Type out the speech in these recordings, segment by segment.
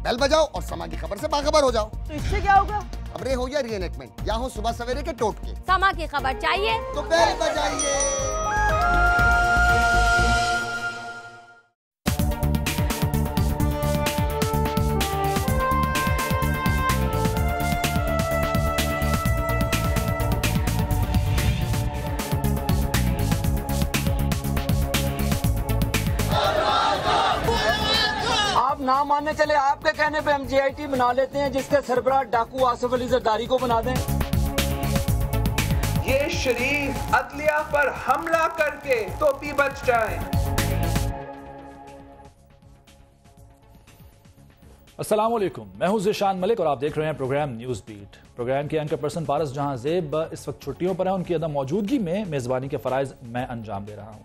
بیل بجاؤ اور سما کی خبر سے باخبر ہو جاؤ۔ تو اس سے کیا ہوگا؟ خبریں ہو یا ری انیکٹمنٹ یا ہو صبح سویرے کے ٹوٹکے، سما کی خبر چاہیے تو بیل بجائیے۔ نہ ماننے چلے آپ کے کہنے پہ ہم جی آئی ٹی بنا لیتے ہیں، جس کے سربراہ ڈاکو آصف علی زرداری کو بنا دیں۔ یہ شریف عدلیہ پر حملہ کر کے تو بھی بچ جائیں۔ السلام علیکم، میں ہوں ذیشان ملک اور آپ دیکھ رہے ہیں پروگرام نیوز بیٹ۔ پروگرام کے اینکر پرسن پارس جہاں زیب اس وقت چھٹیوں پر ہیں، ان کی عدم موجودگی میں میزبانی کے فرائض میں انجام دے رہا ہوں۔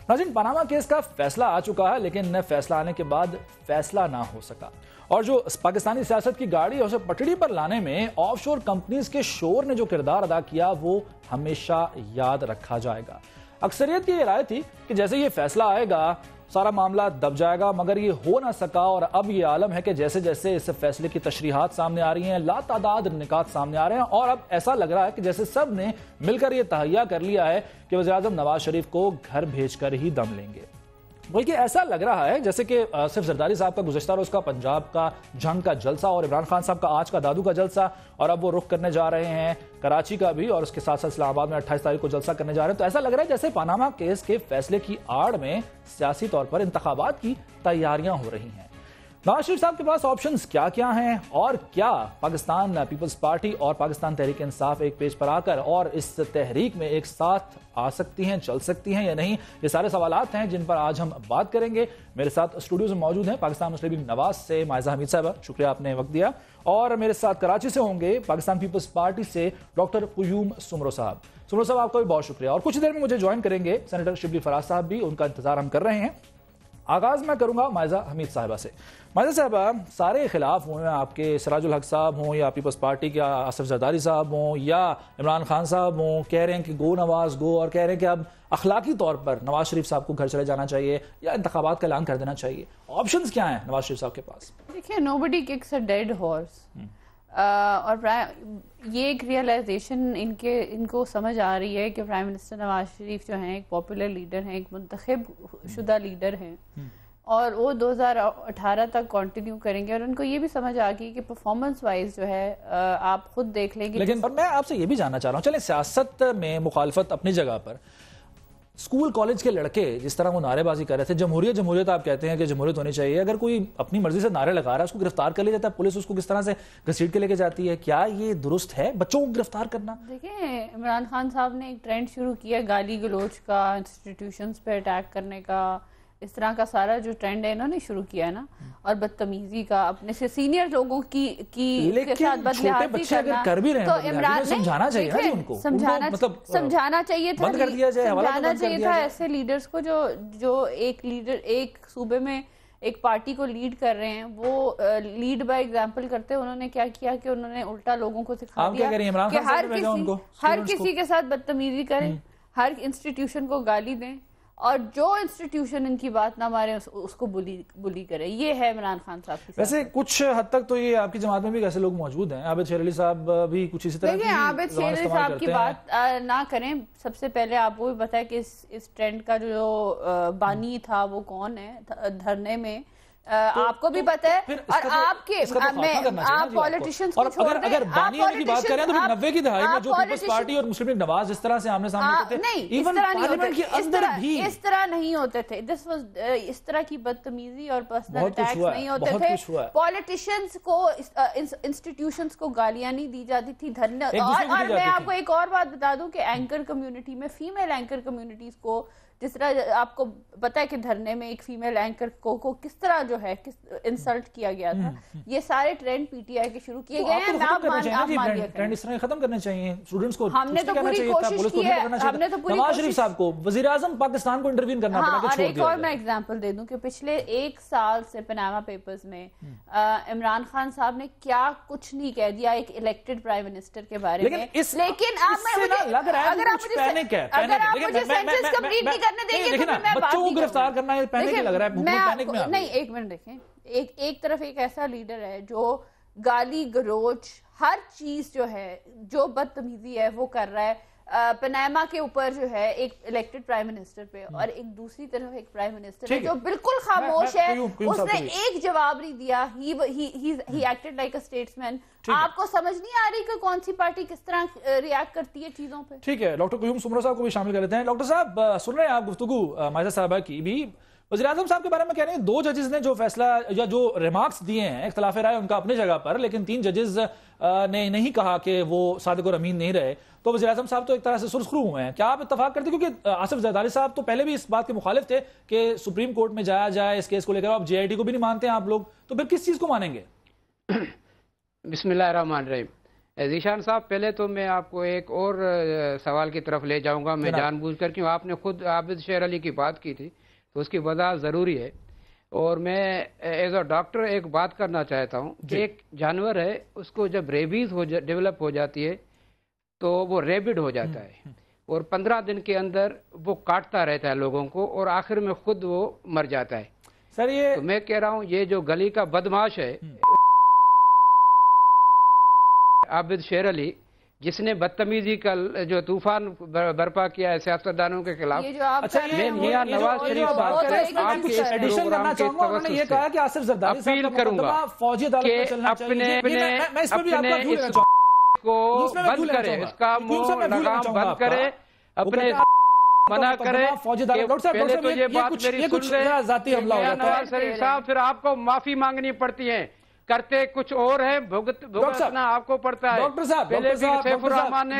ناظرین، پاناما کیس کا فیصلہ آ چکا ہے، لیکن فیصلہ آنے کے بعد فیصلہ نہ ہو سکا، اور جو پاکستانی سیاست کی گاڑی اسے پٹڑی پر لانے میں آف شور کمپنیز کے شور نے جو کردار ادا کیا وہ ہمیشہ یاد رکھا جائے گا۔ اکثریت کی یہ رائے تھی کہ جیسے یہ فیصلہ آئے گا سارا معاملہ دب جائے گا، مگر یہ ہو نہ سکا، اور اب یہ عالم ہے کہ جیسے جیسے اس فیصلے کی تشریحات سامنے آ رہی ہیں، لا تعداد نکات سامنے آ رہے ہیں، اور اب ایسا لگ رہا ہے کہ جیسے سب نے مل کر یہ تہیہ کر لیا ہے کہ وزیراعظم نواز شریف کو گھر بھیج کر ہی دم لیں گے۔ بلکہ ایسا لگ رہا ہے جیسے کہ صرف زرداری صاحب کا گزشتہ روز کا پنجاب کا جنگ کا جلسہ اور عمران خان صاحب کا آج کا دادو کا جلسہ، اور اب وہ رخ کرنے جا رہے ہیں کراچی کا بھی، اور اس کے ساتھ ساتھ اسلام آباد میں 28 تاریخ کو جلسہ کرنے جا رہے ہیں۔ تو ایسا لگ رہا ہے جیسے پاناما کیس کے فیصلے کی آڑ میں سیاسی طور پر انتخابات کی تیاریاں ہو رہی ہیں۔ نواز شریف صاحب کے پاس آپشنز کیا کیا ہیں، اور کیا پاکستان پیپلز پارٹی اور پاکستان تحریک انصاف ایک پیج پر آ کر اور اس تحریک میں ایک ساتھ آ سکتی ہیں، چل سکتی ہیں یا نہیں؟ یہ سارے سوالات ہیں جن پر آج ہم بات کریں گے۔ میرے ساتھ اسٹوڈیوز میں موجود ہیں پاکستان مسلم لیگ نواز سے مائزہ حمید صاحبہ، شکریہ آپ نے وقت دیا، اور میرے ساتھ کراچی سے ہوں گے پاکستان پیپلز پارٹی سے ڈاکٹر قیوم سمرو صاحب۔ سمرو صاحب آپ کا بھی بہت شکریہ، اور کچھ دیر میں مجھے جوائن کریں گے سینیٹر شبلی فراز صاحب بھی، ان کا انتظار ہم کر رہے ہیں۔ آغاز میں کروں گا مائزہ حمید صاحبہ سے۔ مائزہ صاحبہ، سارے خلاف ہوئے ہیں آپ کے، سراج الحق صاحب ہوں یا پیپلز پارٹی کے آصف زرداری صاحب ہوں یا عمران خان صاحب ہوں، کہہ رہے ہیں کہ گو نواز گو، اور کہہ رہے ہیں کہ اب اخلاقی طور پر نواز شریف صاحب کو گھر چلے جانا چاہیے یا انتخابات کا اعلان کر دینا چاہیے۔ آپشنز کیا ہیں نواز شریف صاحب کے پاس؟ دیکھیں، nobody kicks a dead horse، اور یہ ایک ریئلائزیشن ان کو سمجھ آ رہی ہے کہ پرائم منسٹر نواز شریف جو ہیں ایک پاپولر لیڈر ہیں، ایک منتخب شدہ لیڈر ہیں، اور وہ 2018 تک کنٹینیو کریں گے، اور ان کو یہ بھی سمجھ آ گئی کہ پرفارمنس وائز جو ہے آپ خود دیکھ لیں گے۔ لیکن اور میں آپ سے یہ بھی جاننا چاہ رہا ہوں، چلیں سیاست میں مخالفت اپنی جگہ پر، اسکول کالج کے لڑکے جس طرح وہ نعرے بازی کر رہے تھے، جمہوریت جمہوریت آپ کہتے ہیں کہ جمہوریت ہونی چاہیے، اگر کوئی اپنی مرضی سے نعرے لگا رہا ہے اس کو گرفتار کر لیا جاتا ہے، پولیس اس کو کس طرح سے گھسیٹ کے لے کے جاتی ہے، کیا یہ درست ہے بچوں کو گرفتار کرنا؟ دیکھیں، عمران خان صاحب نے ایک ٹرینڈ شروع کیا گالی گلوچ کا، انسٹیٹیوشنز پہ اٹیک کرنے کا، اس طرح کا سارا جو ٹرینڈ ہے انہوں نے شروع کیا ہے نا، اور بدتمیزی کا، اپنے سے سینئر لوگوں کی کے ساتھ بدلحاظی کرنا، تو عمران سمجھانا چاہیے نا، ان کو سمجھانا چاہیے تھا ایسے لیڈرز کو جو ایک لیڈر ایک صوبے میں ایک پارٹی کو لیڈ کر رہے ہیں، وہ لیڈ بائی ایگزامپل کرتے ہیں۔ انہوں نے کیا کیا کہ انہوں نے الٹا لوگوں کو سکھا دیا کہ ہر کسی کے ساتھ بدتمیزی کریں، ہر انسٹیٹیوشن کو گالی دیں، اور جو انسٹیٹیوشن ان کی بات نہ مارے اس کو بلی کرے۔ یہ ہے عمران خان صاحب کی۔ ویسے کچھ حد تک تو یہ آپ کی جماعت میں بھی ایسے لوگ موجود ہیں، عابد شیر علی صاحب بھی کچھ اسی طرح کی عابد شیر علی صاحب کی بات نہ کریں۔ سب سے پہلے آپ کو بھی پتا ہے کہ اس ٹرینڈ کا جو بانی تھا وہ کون ہے دھرنے میں، آپ کو بھی پتا ہے، اور آپ کے آپ پولیٹیشنز کو چھوڑ دیں، اگر بانی ہونے کی بات کریں تو 90 کی دہائی میں جو پیپلز پارٹی اور مسلم لیگ نواز اس طرح سے آمنے سامنے ہوتے تھے، ایون پارلیمنٹ کے اندر بھی اس طرح نہیں ہوتے تھے، اس طرح کی بدتمیزی اور پرسنل اٹیکس نہیں ہوتے تھے، پولیٹیشنز کو انسٹیٹیوشنز کو گالیاں نہیں دی جاتی تھی، دھرنے۔ اور میں آپ کو ایک اور بات بتا دوں کہ اینکر کمیونٹی میں، فیمیل اینکر کمیونٹیز کو جس طرح آپ کو پتا ہے کہ دھرنے میں ایک فیمیل اینکر کو کس طرح جو ہے انسلٹ کیا گیا تھا، یہ سارے ٹرینڈ پی ٹی آئی کے شروع کیے گئے ہیں۔ ٹرینڈ اس طرح ختم کرنے چاہیے، اسٹوڈنٹس کو ہم نے تو پوری کوشش کی ہے، ہم نے تو پوری نواز شریف صاحب کو وزیر اعظم پاکستان کو انٹروین کرنا پڑا کہ چھوڑ دیا۔ ایک اور میں ایگزامپل دے دوں کہ پچھلے ایک سال سے پاناما پیپرز میں عمران خان صاحب نے کیا کچھ نہیں کہہ دیا ایک الیکٹڈ پرائم منسٹر کے بارے میں، لیکن اگر آپ مجھے سینٹنس کمپلیٹ نہیں کرنے دیں گے، بچوں کو گرفتار کرنا ہے، پینک لگ رہا ہے، نہیں، ایک منٹ دیکھیں، ایک طرف ایک ایسا لیڈر ہے جو گالی گلوچ ہر چیز جو ہے جو بدتمیزی ہے وہ کر رہا ہے پناما کے اوپر جو ہے ایک الیکٹڈ پرائم منسٹر پہ، اور ایک دوسری طرف ایک پرائم منسٹر ہے جو بالکل خاموش ہے، اس نے ایک جواب نہیں دیا. ہی ایکٹڈ لائک اے اسٹیٹسمین. آپ کو سمجھ نہیں آ رہی کہ کون سی پارٹی کس طرح ریاکٹ کرتی ہے چیزوں پہ؟ ٹھیک ہے، ڈاکٹر قیوم سمرہ صاحب کو بھی شامل کر لیتے ہیں. ڈاکٹر صاحب سن رہے ہیں آپ گفتگو مائزہ صاحبہ کی بھی، وزیر اعظم صاحب کے بارے میں کہہ رہے ہیں 2 ججز نے جو فیصلہ یا جو ریمارکس دیے ہیں اختلاف رائے ان کا اپنی جگہ پر، لیکن 3 ججز نے نہیں کہا کہ وہ صادق اور امین نہیں رہے، تو وزیر اعظم صاحب تو ایک طرح سے سرخرو ہوئے ہیں. کیا آپ اتفاق کرتے ہیں، کیونکہ آصف زرداری صاحب تو پہلے بھی اس بات کے مخالف تھے کہ سپریم کورٹ میں جایا جائے اس کیس کو لے کر، اب JIT کو بھی نہیں مانتے ہیں آپ لوگ، تو پھر کس چیز کو مانیں گے؟ بسم اللہ الرحمن الرحیم. ذیشان صاحب، پہلے تو میں آپ کو ایک اور سوال کی طرف لے جاؤں گا. میں جان بوجھ کر کیوں، آپ نے خود عابد شیر علی کی بات کی تھی تو اس کی وضاحت ضروری ہے، اور میں ایز اے ڈاکٹر ایک بات کرنا چاہتا ہوں کہ ایک جانور ہے، اس کو جب ریبیز ڈیولپ ہو جاتی ہے تو وہ ریبڈ ہو جاتا ہے، اور 15 دن کے اندر وہ کاٹتا رہتا ہے لوگوں کو، اور آخر میں خود وہ مر جاتا ہے. سر یہ تو میں کہہ رہا ہوں یہ جو گلی کا بدماش ہے عابد شیر علی، جس نے بدتمیزی کا جو طوفان برپا کیا ہے سیاستدانوں کے خلاف، میں میاں نواز شریف صاحب سے آپ کے اس پروگرام کے توسط سے اپیل کروں گا کہ اپنے اس کو بند کرے، اس کا منہ لگام بند کرے، اپنے منع کرے. پہلے تو یہ بات میری سن رہے میاں نواز شریف صاحب، پھر آپ کو معافی مانگنی پڑتی ہے، کرتے کچھ اور ہے، بھگتنا آپ کو پڑتا ہے. ڈاکٹر صاحب پہلے بھی سیف الرحمان نے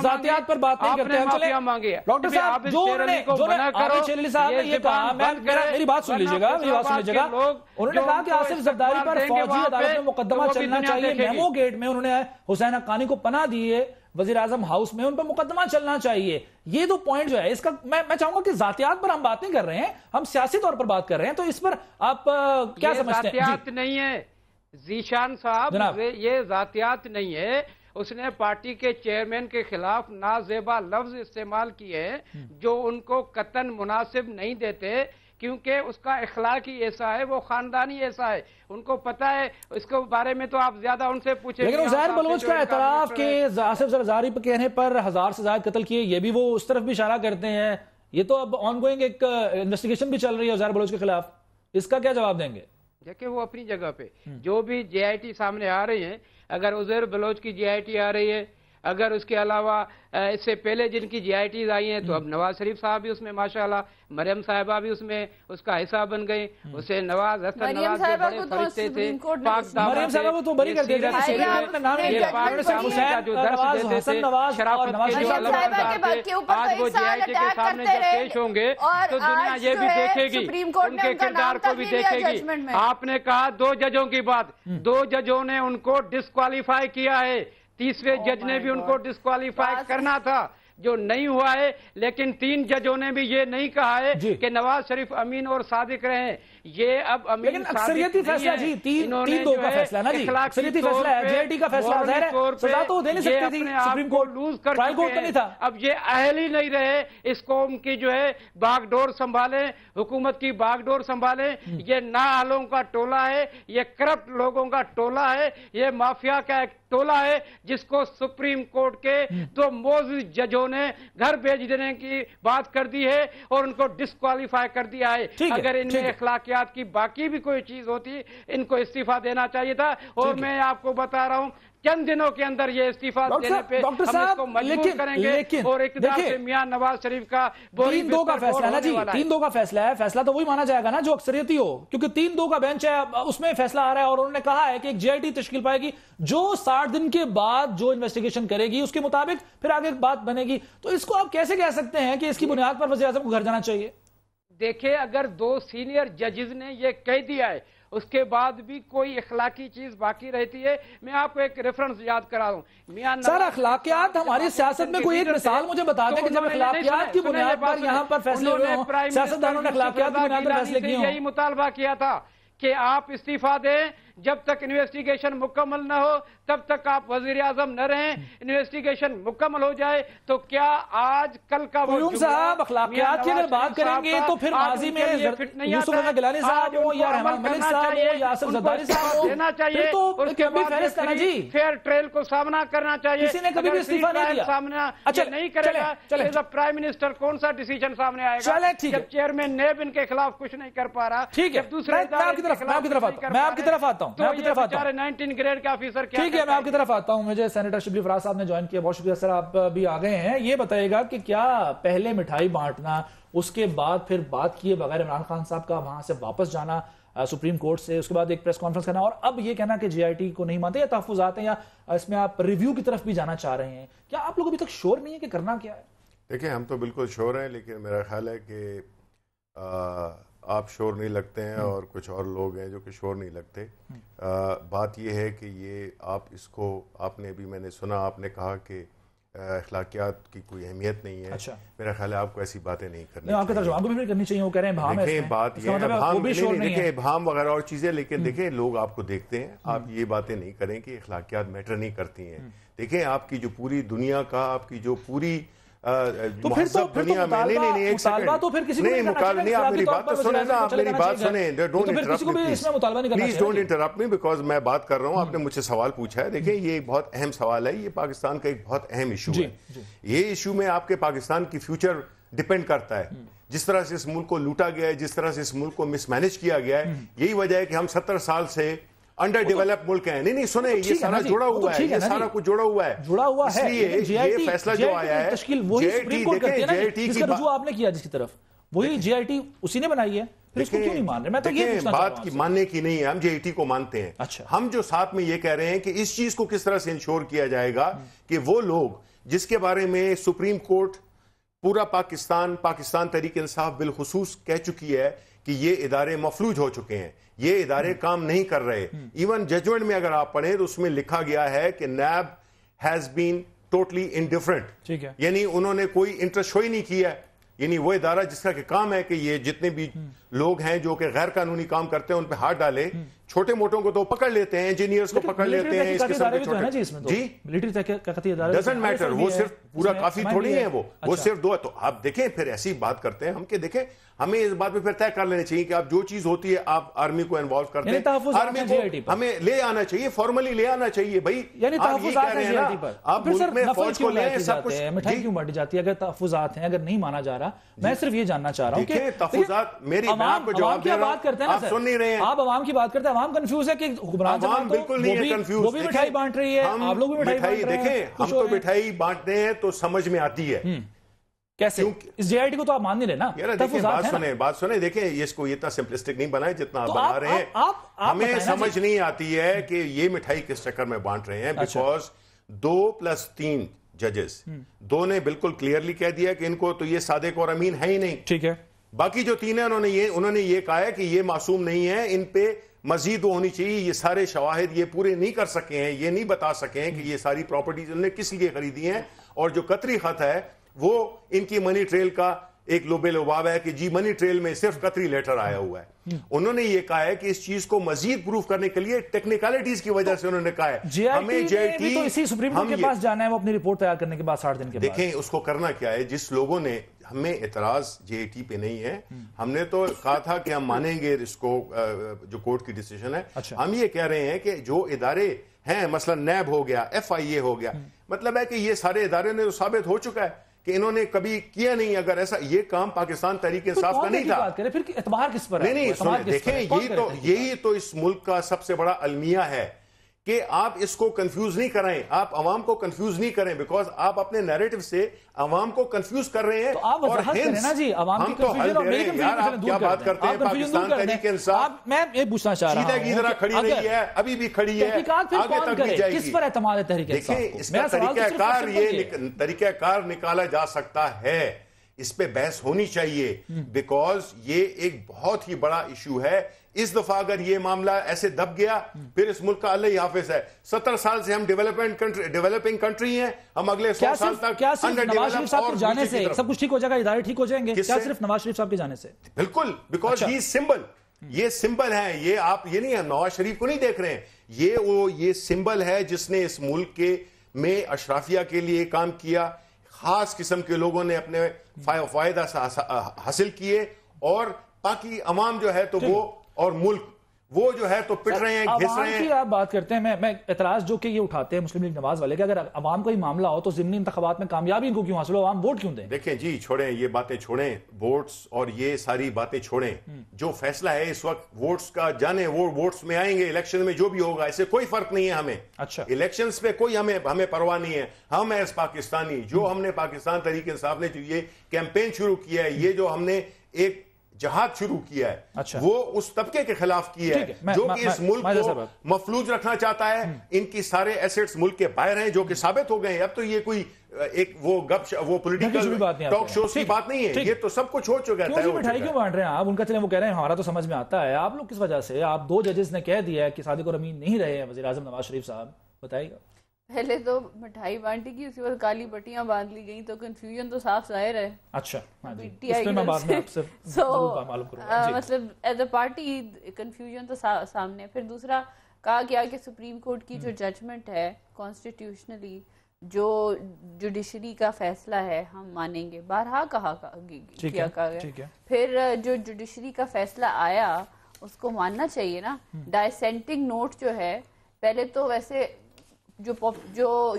ذاتیات پر بات نہیں کرتے ہیں، معافیا مانگی. ڈاکٹر صاحب جو عابد شیر علی صاحب نے یہ کہا، میری بات سن لیجیے گا، انہوں نے کہا کہ آصف زرداری پر فوجی عدالت میں مقدمہ چلنا چاہیے. میمو گیٹ میں انہوں نے حسین حقانی کو پناہ دی ہے، وزیر اعظم ہاؤس میں ان پر مقدمہ چلنا چاہیے. یہ 2 پوائنٹ جو ہے اس کا میں چاہوں گا کہ ذاتیات پر ہم بات نہیں کر رہے ہیں، ہم سیاسی طور پر بات کر رہے ہیں، تو اس پر آپ کیا سمجھتے ہیں؟ ذاتیات نہیں ہے ذیشان صاحب، یہ ذاتیات نہیں ہے. اس نے پارٹی کے چیئرمین کے خلاف نازیبا لفظ استعمال کیے ہیں جو ان کو قطعاً مناسب نہیں دیتے، کیونکہ اس کا اخلاقی ایسا ہے، وہ خاندانی ایسا ہے. ان کو پتا ہے، اس کے بارے میں تو آپ زیادہ ان سے پوچھیں. لیکن عزیر بلوچ کا اعتراف کہ آصف زرداری پر کہنے پر 1000 سے زائد قتل کیے، یہ بھی وہ اس طرف بھی اشارہ کرتے ہیں. یہ تو اب آن گوئنگ ایک انویسٹیگیشن بھی چل رہی ہے عزیر بلوچ کے خلاف، اس کا کیا جواب دیں گے؟ دیکھیں وہ اپنی جگہ پہ جو بھی JIT سامنے آ رہی ہیں، اگر عزیر بلوچ کی JIT آ رہی ہے، اگر اس کے علاوہ اس سے پہلے جن کی JITs آئی ہیں، تو اب نواز شریف صاحب بھی اس میں ماشاءاللہ، مریم صاحبہ بھی اس میں اس کا حصہ بن گئی. اسے نواز حسن نواز جو بڑے فرشتے تھے، پاک دامن مریم صاحبہ کو تو بری کر دیتے ہیں، شرافت کے جو علامات تھے، آج وہ JIT کے سامنے جب پیش ہوں گے تو دنیا یہ بھی دیکھے گی، ان کے کردار کو بھی دیکھے گی. آپ نے کہا 2 ججوں کی بات، 2 ججوں نے ان کو ڈسکوالیفائی کیا ہے، تیسرے جج نے بھی ان کو ڈسکوالیفائی کرنا تھا، جو نہیں ہوا ہے. لیکن 3 ججوں نے بھی یہ نہیں کہا ہے کہ نواز شریف امین اور صادق رہیں. یہ اب امین اکثریتی فیصلہ جی 3-2 کا فیصلہ نا جی، اکثریتی فیصلہ ہے، JIT کا فیصلہ ظاہر ہے، سزا تو دے نہیں سکتی تھی سپریم کورٹ، لوز کر ٹرائل کورٹ تو نہیں تھا. اب یہ اہل ہی نہیں رہے اس قوم کی جو ہے باغ ڈور سنبھالیں، حکومت کی باغ ڈور سنبھالیں. یہ نااہلوں کا ٹولہ ہے، یہ کرپٹ لوگوں کا ٹولہ ہے، یہ مافیا کا ایک ٹولہ ہے جس کو سپریم کورٹ کے 2 معزز ججوں نے گھر بھیج دینے کی بات کر دی ہے اور ان کو ڈسکوالیفائی کر دیا ہے. اگر ان میں اخلاقیات کی باقی بھی کوئی چیز ہوتی، ان کو استعفیٰ دینا چاہیے تھا. اور میں آپ کو بتا رہا ہوں چند دنوں کے اندر یہ استعفیٰ دینے پہ ہم اس کو مجبور کریں گے، اور اقتدار سے میاں نواز شریف کا 3-2 کا فیصلہ ہے نا جی، 3-2 کا فیصلہ ہے. فیصلہ تو وہی مانا جائے گا نا جو اکثریتی ہو، کیونکہ 3-2 کا بینچ ہے، اس میں فیصلہ آ رہا ہے. اور انہوں نے کہا ہے کہ ایک JIT تشکیل پائے گی جو 60 دن کے بعد جو انویسٹیگیشن کرے گی اس کے مطابق پھر آگے بات بنے گی. تو اس کو آپ کیسے کہہ سکتے ہیں کہ اس کی بنیاد پر وزیر اعظم کو گھر جانا چاہیے؟ دیکھیں اگر 2 سینئر ججز نے یہ کہہ دیا ہے، اس کے بعد بھی کوئی اخلاقی چیز باقی رہتی ہے. میں آپ کو ایک ریفرنس یاد کرا دوں. سر اخلاقیات ہماری سیاست میں کوئی ایک مثال مجھے بتا دیں کہ جب اخلاقیات کی بنیاد پر یہاں پر فیصلے ہوئے ہوں، سیاستدانوں نے اخلاقیات کی بنیاد پر فیصلے کیے ہوں. یہی مطالبہ کیا تھا کہ آپ استعفیٰ دیں، जब तक इन्वेस्टिगेशन मुकम्मल न हो तब तक आप वजीर आजम न रहें। इन्वेस्टिगेशन मुकम्मल हो जाए तो क्या आज कल का वो क़याूम साहब अखलाकियात की अगर बात करेंगे तो फिर माजी में यूसुफ रज़ा गिलानी साहब हो या रहमान मलिक साहब हो या आसिफ ज़रदारी साहब हो, देना चाहिए, फिर तो उसके कभी बाद फहरिस्त है ना जी। फेयर ट्रायल को सामना करना चाहिए। किसी ने कभी भी इस्तीफा नहीं दिया। सामना अच्छा, नहीं करेगा चले। एज अ प्राइम मिनिस्टर कौन सा डिसीजन सामने आएगा? चले, ठीक है। जब चेयरमैन नेब इनके खिलाफ कुछ नहीं कर पा रहा, ठीक है, जब दूसरे मैं आपकी तरफ आता हूं, मैं आपकी तरफ आता हूं, 19 ग्रेड के ऑफिसर क्या ठीक है, मैं आपकी तरफ आता हूं। मुझे सेनेटर शिबली फराज साहब ने ज्वाइन किया, बहुत शुक्रिया सर, आप भी आ गए हैं। ये बताइएगा कि क्या पहले मिठाई बांटना, उसके बाद फिर बात किए बगैर इमरान खान साहब का वहां से वापस जाना सुप्रीम कोर्ट से, उसके बाद एक प्रेस कॉन्फ्रेंस करना, और अब ये कहना कि जेआईटी को नहीं मानते या तहफुजात हैं, या इसमें आप रिव्यू की तरफ भी जाना चाह रहे हैं, क्या आप लोग अभी तक श्योर नहीं है कि करना क्या है? देखिए, हम तो बिल्कुल श्योर हैं, लेकिन मेरा ख्याल है कि आप श्योर नहीं लगते हैं और कुछ और लोग हैं जो कि श्योर नहीं लगते। बात ये है कि ये आप इसको, आपने अभी मैंने सुना, आपने कहा कि अखलाकियात की कोई अहमियत नहीं है। अच्छा। मेरा ख्याल है आपको ऐसी बातें नहीं करनी आपकी तरफ आपको भी करनी चाहिए, वो कह रहे हैं भाम है देखिए, बात ये है देखिए भाम वगैरह और चीजें, लेकिन देखिए लोग आपको देखते हैं, आप ये बातें नहीं करें कि अखलाकियात मैटर नहीं करती हैं। देखिए, आपकी जो पूरी दुनिया का, आपकी जो पूरी तो फिर तो दुनिया में नहीं एक सेकंड तो फिर किसी को नहीं मुतालबा नहीं, आप मेरी बात तो सुने ना, आप मेरी बात सुने, don't interrupt me please, don't interrupt me, because मैं बात कर रहा हूं, आपने मुझसे सवाल पूछा है। देखिए, ये एक बहुत अहम सवाल है, ये पाकिस्तान का एक बहुत अहम इशू है। ये इशू में आपके पाकिस्तान की फ्यूचर डिपेंड करता है। जिस तरह से इस मुल्क को लूटा गया है, जिस तरह से इस मुल्क को मिसमैनेज किया गया है, यही वजह है कि हम 70 साल से अंडर डेवलप मुल्क है। नहीं सुने, ये सारा जुड़ा हुआ है, ये सारा कुछ जुड़ा हुआ है, इसलिए ये फैसला जो आया है, जेआईटी की रुजू आपने किया जिसकी तरफ, वही जेआईटी उसी ने बनाई है, फिर इसको क्यों नहीं मान रहे? मैं तो ये पूछना बात की मानने की नहीं है, हम जेआईटी को मानते हैं। अच्छा। हम जो साथ में ये कह रहे हैं कि इस चीज को किस तरह से इंश्योर किया जाएगा कि वो लोग जिसके बारे में सुप्रीम कोर्ट, पूरा पाकिस्तान तहरीक इंसाफ बिलखुसूस कह चुकी है कि ये इदारे मफलूज हो चुके हैं, ये इदारे काम नहीं कर रहे। इवन जजमेंट में अगर आप पढ़ें तो उसमें लिखा गया है कि नैब हैज बीन टोटली इनडिफरेंट, ठीक है, यानी उन्होंने कोई इंटरेस्ट शो ही नहीं किया। यानी वो इदारा जिसका कि काम है कि ये जितने भी लोग हैं जो कि गैर कानूनी काम करते हैं उन पे हाथ डाले, छोटे मोटों को तो पकड़ लेते हैं, इंजीनियर्स को पकड़ लेते हैं, इस किस्म के छोटे जी मिलिट्री डजंट मैटर, वो सिर्फ पूरा काफी थोड़ी है, वो सिर्फ दो है। तो आप देखें, फिर ऐसी बात करते हैं हम कि देखें, हमें इस बात पे फिर तय कर लेनी चाहिए कि आप जो चीज होती है आप आर्मी को इन्वॉल्व करते हैं, आर्मी को हमें ले आना चाहिए, फॉर्मली ले आना चाहिए भाई। आप ये कह रहे हैं ना, आप मुल्क में फौज को ले सब कुछ, मिठाई क्यों बांटी जाती है अगर तहफुजात हैं, अगर नहीं माना जा रहा? मैं सिर्फ ये जानना चाह रहा हूं कि तहफुजात, मेरी आपको जवाब दे रहा हूं, आप सुन नहीं रहे हैं, आप आवाम की बात करते हैं, आवाम कंफ्यूज है कि हुक्मरान बिल्कुल नहीं है कंफ्यूज, वो भी मिठाई बांट रही है, आप लोग भी मिठाई बांट रहे हैं। देखें, हम तो मिठाई बांटते हैं तो समझ में आती है कैसे, इस जेआईटी को तो आप मान नहीं रहे ना। बात सुने, देखें, इसको इतना सिंपलिस्टिक नहीं बनाए जितना आप बना रहे हैं। हमें समझ नहीं आती है कि ये मिठाई किस चक्कर में बांट रहे हैं, बिकॉज 2+3 जजेस, दो ने बिल्कुल क्लियरली कह दिया कि इनको तो ये सादिक और अमीन है ही नहीं, ठीक है। बाकी जो 3 है उन्होंने ये कहा है कि ये मासूम नहीं है, इन पे मजीद होनी चाहिए, ये सारे शवाहिद ये पूरे नहीं कर सके हैं, ये नहीं बता सके हैं कि ये सारी प्रॉपर्टीज उन्होंने किस लिए खरीदी हैं, और जो कतरी खत है वो इनकी मनी ट्रेल का एक लोबे लोबाब है कि जी मनी ट्रेल में सिर्फ कतरी लेटर आया हुआ है। उन्होंने ये कहा है कि इस चीज को मजीद प्रूफ करने के लिए टेक्निकलिटीज की वजह से उन्होंने कहा है हमें जेआईटी तो इसी सुप्रीम कोर्ट के पास जाना है, वो अपनी रिपोर्ट तैयार करने के बाद 60 दिन के बाद। देखें, उसको करना क्या है, जिस लोगों ने, हमें एतराज जेआईटी पे नहीं है, हमने तो कहा था कि हम मानेंगे इसको जो कोर्ट की डिसीजन है। अच्छा। हम ये कह रहे हैं कि जो इदारे हैं, मसलन नैब हो गया, FIA हो गया, मतलब है कि ये सारे इदारे ने तो साबित हो चुका है कि इन्होंने कभी किया नहीं। अगर ऐसा ये काम पाकिस्तान तहरीक इंसाफ का नहीं था, फिर एतबार किस पर है? नहीं सुने, देखें, यही तो इस मुल्क का सबसे बड़ा अलमिया है कि आप इसको कंफ्यूज नहीं कराएं, आप अवाम को कंफ्यूज नहीं करें, बिकॉज आप अपने नैरेटिव से अवाम को कंफ्यूज कर रहे हैं। तो आप वजाहत करें ना जी, अवाम की कंफ्यूजन और मेरी कंफ्यूजन दूर क्या बात करते हैं पाकिस्तान तहरीक इंसाफ। मैं ये पूछना चाह रहा हूं, सीधा की तरह खड़ी रही है, अभी भी खड़ी है, आगे तक भी जाएगी। किस पर एतमाद है तहरीक इंसाफ को? देखिए, इसका तरीकाकार निकाला जा सकता है, इस पे बहस होनी चाहिए, बिकॉज ये एक बहुत ही बड़ा इशू है। इस दफा अगर ये मामला ऐसे दब गया, फिर इस मुल्क का अल्लाह ही हाफिज है। 70 साल से हम डेवलपिंग कंट्री हैं, हम अगले 100 साल तक क्या सिर्फ नवाज शरीफ साहब के जाने से सब कुछ ठीक हो जाएगा, इदारे ठीक हो जाएंगे? क्या सिर्फ नवाज शरीफ साहब के जाने से? बिल्कुल, बिकॉज ही इज सिंबल, یہ سمبل ہے, یہ آپ یہ نہیں نواز شریف کو نہیں دیکھ رہے ہیں, یہ سمبل ہے جس نے اس ملک کے میں اشرافیہ کے لیے کام کیا, خاص قسم کے لوگوں نے اپنے فائدہ حاصل کیے, اور باقی عوام جو ہے تو وہ اور ملک وہ جو ہے تو پٹ رہے ہیں, گھس رہے ہیں. آپ بات کرتے ہیں, میں اعتراض جو کہ یہ اٹھاتے ہیں مسلم لیگ نواز والے کہ اگر عوام کا ہی معاملہ ہو تو ضمنی انتخابات میں کامیابی ان کو کیوں حاصل ہو, عوام ووٹ کیوں دیں؟ دیکھیں جی, چھوڑیں یہ باتیں, چھوڑیں ووٹس اور یہ ساری باتیں چھوڑیں. جو فیصلہ ہے اس وقت ووٹس کا, جانے ووٹس میں آئیں گے الیکشن میں جو بھی ہوگا, اسے کوئی فرق نہیں ہے ہمیں. اچھا, الیکشنز پہ کوئی ہمیں پرواہ نہیں ہے. ہم ایز پاکستانی, جو ہم نے پاکستان تحریک انصاف نے جو یہ کیمپین شروع کیا ہے, یہ جو ہم نے ایک جہاد شروع کیا ہے, اچھا, وہ اس طبقے کے خلاف کیا ہے جو کہ اس ملک کو مفلوج رکھنا چاہتا ہے. ان کی سارے ایسٹس ملک کے باہر ہیں جو کہ ثابت ہو گئے ہیں. اب تو یہ کوئی ایک وہ پولیٹیکل ٹاک شوز کی بات نہیں ہے, یہ تو سب کچھ ہو چکا ہے. مٹھائی کیوں بانٹ رہے ہیں آپ؟ ان کا چلیں وہ کہہ رہے ہیں ہمارا تو سمجھ میں آتا ہے, آپ لوگ کس وجہ سے, آپ 2 ججز نے کہہ دیا ہے کہ صادق اور امین نہیں رہے ہیں وزیر اعظم نواز شریف صاحب, بتائیے گا. پہلے تو مٹھائی بانٹی کی, اس کے بعد کالی پٹیاں باندھ لی گئیں, تو کنفیوژن تو صاف ظاہر ہے. اچھا, مطلب ایز اے پارٹی کنفیوژن تو سامنے. پھر دوسرا کہا گیا کہ سپریم کورٹ کی جو ججمنٹ ہے کانسٹیٹیوشنلی, جو جوڈیشری کا فیصلہ ہے ہم مانیں گے, بارہا کہا گیا. پھر جو جوڈیشری کا فیصلہ آیا اس کو ماننا چاہیے نا. ڈائسینٹنگ نوٹ جو ہے, پہلے تو ویسے جو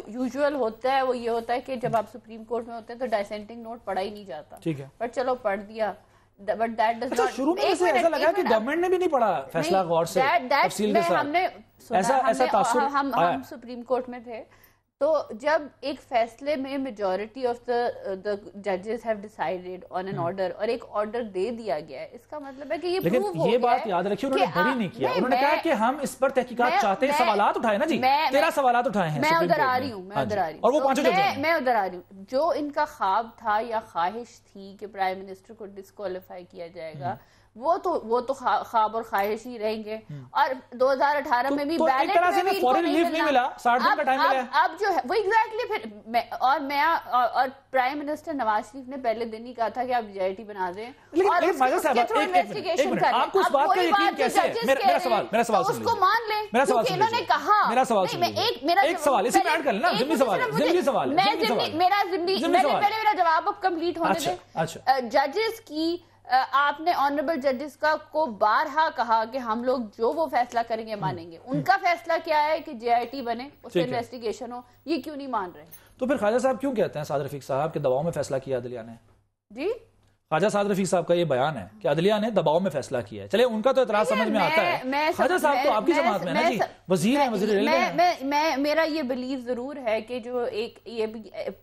یوزول ہوتا ہے وہ یہ ہوتا ہے کہ جب آپ سپریم کورٹ میں ہوتے ہیں تو ڈائسینٹنگ نوٹ پڑھا ہی نہیں جاتا, پر چلو پڑھ دیا. بٹ دیٹ ڈز ناٹ, شروع میں ایسا لگا کہ گورنمنٹ نے بھی نہیں پڑھا فیصلہ غور سے تفصیل کے ساتھ. ہم سپریم کورٹ میں تھے, تو جب ایک فیصلے میں majority of the judges have decided on an order اور ایک آرڈر دے دیا گیا ہے, اس کا مطلب ہے کہ یہ پروو ہو گیا ہے. یہ بات یاد رکھیے, انہوں نے بڑی نہیں کیا, انہوں نے کہا کہ ہم اس پر تحقیقات چاہتے ہیں. سوالات اٹھائے نا جی, 13 سوالات اٹھائے ہیں. میں ادھر آ رہی ہوں, اور وہ پانچوں جج, میں ادھر آ رہی ہوں. جو ان کا خواب تھا یا خواہش تھی کہ پرائم منسٹر کو ڈسکوالیفائی کیا جائے گا, وہ تو خواب اور خواہش ہی رہیں گے. اور 2018 میں بھی بیلٹ میں بھی فوری ریلیف نہیں ملا, 60 دن کا ٹائم ملا. اب جو ہے وہ ایگزیکٹلی, پھر اور پرائم منسٹر نواز شریف نے پہلے دن ہی کہا تھا کہ آپ جے آئی ٹی بنا دیں اور اس کے تھرو انویسٹیگیشن کریں. آپ کو اس بات کا یقین کیسے ہے؟ میرا سوال اس کو مان لیں, کیونکہ انہوں نے کہا. میرا سوال اسی میں ایڈ کر لینا, ضمنی سوال. پہلے میرا جواب اب کمپلیٹ ہونے دیں. ججز کی, آپ نے آنریبل ججز کو بارہا کہا کہ ہم لوگ جو وہ فیصلہ کریں گے مانیں گے. ان کا فیصلہ کیا ہے کہ جے آئی ٹی بنے, اس سے انویسٹیگیشن ہو, یہ کیوں نہیں مان رہے؟ تو پھر خواجہ صاحب کیوں کہتے ہیں سعد رفیق صاحب کہ دباؤ میں فیصلہ کیا عدلیہ نے؟ جی, خواجہ سعد رفیق صاحب کا یہ بیان ہے کہ عدلیہ نے دباؤ میں فیصلہ کیا ہے. چلے ان کا تو اعتراض سمجھ میں آتا ہے, خواجہ صاحب تو آپ کی جماعت میں نا جی, وزیر ہیں, وزیر ریلوے ہیں. میرا یہ بلیو ضرور ہے کہ جو ایک یہ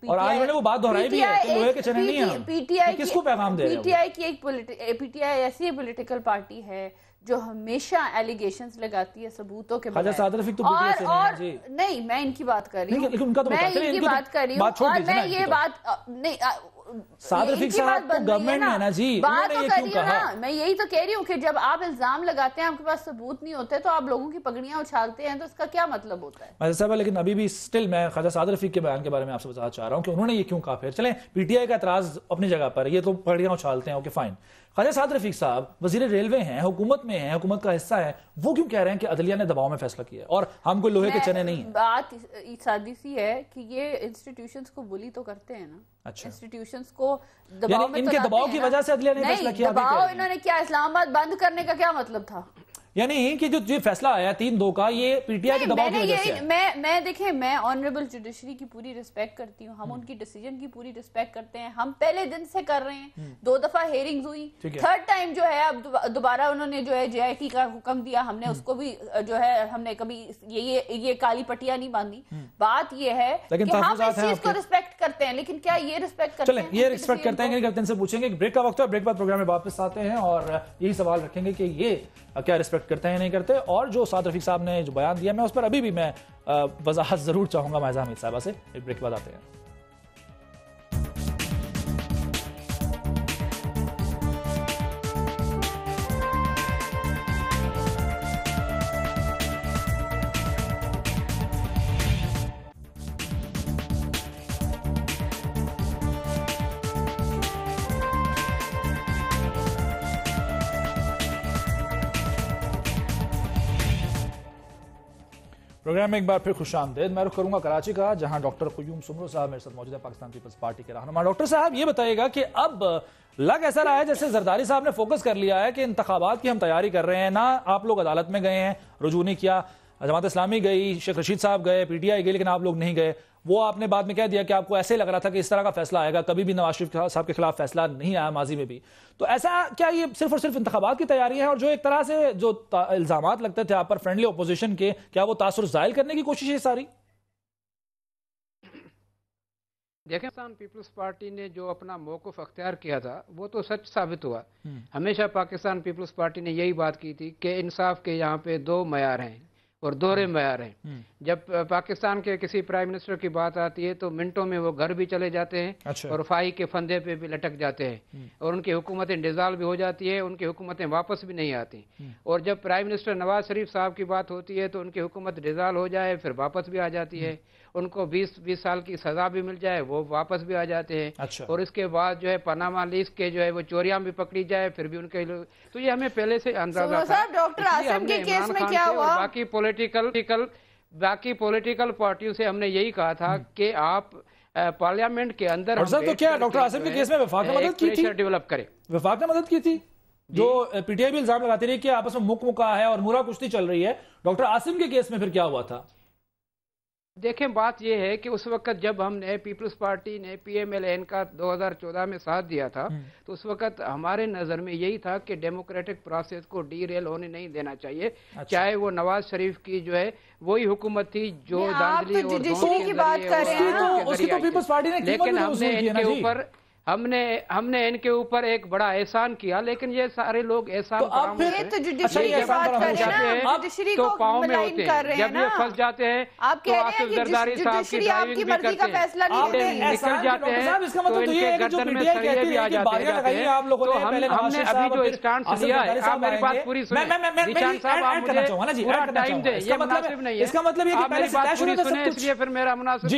اور آج میں نے وہ بات دہرائی بھی ہے کہ لوہے کے چنے نہیں ہیں. پی ٹی آئی کس کو پیغام دے رہے ہیں؟ پی ٹی آئی کی ایک پی ٹی آئی ایسی پولیٹیکل پارٹی ہے جو ہمیشہ ایلیگیشنز لگاتی ہے ثبوتوں کے بغیر. سعد رفیق تو پی ٹی آئی سے نہیں, نہیں میں ان کی بات کر رہی ہوں, میں ان کی بات کر رہی ہوں, اور میں یہ بات نہیں, سعد رفیق صاحب کو گورنمنٹ نے نا جی, بات تو کر رہی ہوں نا, میں یہی تو کہہ رہی ہوں کہ جب آپ الزام لگاتے ہیں, آپ کے پاس ثبوت نہیں ہوتے, تو آپ لوگوں کی پگڑیاں اچھالتے ہیں, تو اس کا کیا مطلب ہوتا ہے؟ صاحب لیکن ابھی بھی سٹل میں خواجہ سعد رفیق کے بیان کے بارے میں آپ سے بتانا چاہ رہا ہوں کہ انہوں نے یہ کیوں کہا. پھر چلیں پی ٹی آئی کا اعتراض اپنی جگہ پر, یہ تو پگڑیاں اچھالتے ہیں, اوکے فائن. خواجہ سعد رفیق صاحب وزیر ریلوے ہیں, حکومت میں ہیں, حکومت کا حصہ ہے, وہ کیوں کہہ رہے ہیں کہ عدلیہ نے دباؤ میں فیصلہ کیا اور ہم کوئی لوہے کے چنے نہیں ہیں؟ بات سادی سی ہے کہ یہ انسٹیٹیوشنز کو بلی تو کرتے ہیں نا, انسٹیٹیوشنز کو دباؤ میں, ان کے دباؤ کی وجہ سے عدلیہ نے فیصلہ کیا. دباؤ انہوں نے کیا, اسلام آباد بند کرنے کا کیا مطلب تھا؟ یعنی کہ جو فیصلہ آیا 3-2 کا, یہ پی ٹی آئی کے دباؤ کی وجہ سے ہے. میں دیکھیں, میں آنریبل جوڈیشری کی پوری ریسپیکٹ کرتی ہوں, ہم ان کی ڈیسیجن کی پوری ریسپیکٹ کرتے ہیں, ہم پہلے دن سے کر رہے ہیں, 2 دفعہ ہیئرنگز ہوئی, 3rd ٹائم جو ہے اب دوبارہ انہوں نے جو ہے جے آئی ٹی کا حکم دیا, ہم نے اس کو بھی جو ہے, ہم نے کبھی یہ کالی پٹیاں نہیں باندھی. بات یہ ہے کہ ہم اس چیز کو ریسپیکٹ کرتے ہیں, لیکن کیا یہ ریسپیکٹ کرتے ہیں؟ چلیں یہ ریسپیکٹ کرتے ہیں کہ نہیں کرتے, ان سے پوچھیں گے. ایک بریک کا وقت ہے, بریک بعد پروگرام میں واپس آتے ہیں اور یہی سوال رکھیں گے کہ یہ کیا ریسپیکٹ کرتے ہیں نہیں کرتے. اور جو سعد رفیق صاحب نے جو بیان دیا, میں اس پر ابھی بھی میں وضاحت ضرور چاہوں گا مائزہ حمید صاحبہ سے. ایک بریک بعد آتے ہیں. प्रोग्राम में एक बार फिर खुश आमदेद। मैं रुख करूंगा कराची का, जहां डॉक्टर क़य्यूम सुमरो साहब मेरे साथ मौजूद है, पाकिस्तान पीपल्स पार्टी के रहनुमा। डॉक्टर साहब ये बताइएगा कि अब लग ऐसा रहा है जैसे जरदारी साहब ने फोकस कर लिया है कि इंतखाबात की हम तैयारी कर रहे हैं ना। आप लोग अदालत में गए हैं, रुजू नहीं किया, जमात इस्लामी गई, शेख रशीद साहब गए, PTI गई, लेकिन आप लोग नहीं गए। वो आपने बाद में कह दिया कि आपको ऐसे लग रहा था कि इस तरह का फैसला आएगा, कभी भी नवाज शरीफ साहब के खिलाफ फैसला नहीं आया माजी में भी। तो ऐसा क्या ये सिर्फ और सिर्फ इंतखाबात की तैयारी है? और जो एक तरह से जो इल्जामात लगते थे आप पर फ्रेंडली अपोजिशन के, क्या वो तासुर जाहिर करने की कोशिश है सारी? देखें, पाकिस्तान पीपल्स पार्टी ने जो अपना मौक़िफ़ अख्तियार किया था वो तो सच साबित हुआ। हमेशा पाकिस्तान पीपल्स पार्टी ने यही बात की थी कि इंसाफ के यहाँ पे दो मयार हैं और दोहरे मयार हैं। जब पाकिस्तान के किसी प्राइम मिनिस्टर की बात आती है तो मिनटों में वो घर भी चले जाते हैं। अच्छा। और फाही के फंदे पे भी लटक जाते हैं और उनकी हुकूमतें डिज़ाल्व भी हो जाती है, उनकी हुकूमतें वापस भी नहीं आती। और जब प्राइम मिनिस्टर नवाज शरीफ साहब की बात होती है तो उनकी हुकूमत डिज़ाल्व हो जाए फिर वापस भी आ जाती है। उनको 20 साल की सजा भी मिल जाए वो वापस भी आ जाते हैं। अच्छा। और इसके बाद जो है पनामा लीज के जो है वो चोरियां भी पकड़ी जाए फिर भी उनके लोग, तो ये हमें पहले से अंदाजा था। डॉक्टर आसिम के केस में क्या हुआ? बाकी पॉलिटिकल पार्टियों से हमने यही कहा था कि आप पार्लियामेंट के अंदर तो क्या डॉक्टर आसिम के केस में वफाक ने मदद की थी? डेवलप करे, वफाक ने मदद की थी। जो PTI भी इल्जाम लगाती रही कि आपस में मुक्का है और मुरा कुश्ती चल रही है, डॉक्टर आसिम के केस में फिर क्या हुआ था? देखें, बात यह है कि उस वक्त जब हमने पीपल्स पार्टी ने PMLN का 2014 में साथ दिया था तो उस वक्त हमारे नज़र में यही था कि डेमोक्रेटिक प्रोसेस को डीरेल होने नहीं देना चाहिए। अच्छा। चाहे वो नवाज शरीफ की जो है वही हुकूमत थी जो धांधली और जुडिशरी की बात कर रहे हैं ना, उसकी तो पीपल्स पार्टी ने लेकिन हमने इनके ऊपर एक बड़ा एहसान किया, लेकिन ये सारे लोग एहसान तो पाँव में होते हैं। जब ये फंस जाते हैं तो आसिफ जरदारी साहब की ड्राइविंग भी करते हैं, निकल जाते हैं तो इनके गर्दन में सरिये भी आ जाते हैं। तो हमने अभी जो स्टांस लिया है, आप मेरी बात पूरी सुने निशान साहब, आप मुझे पूरा टाइम दे, ये मुनासिब नहीं है। इसका मतलब ये आप मेरी बात पूरी सुने, इसलिए फिर मेरा मुनासिब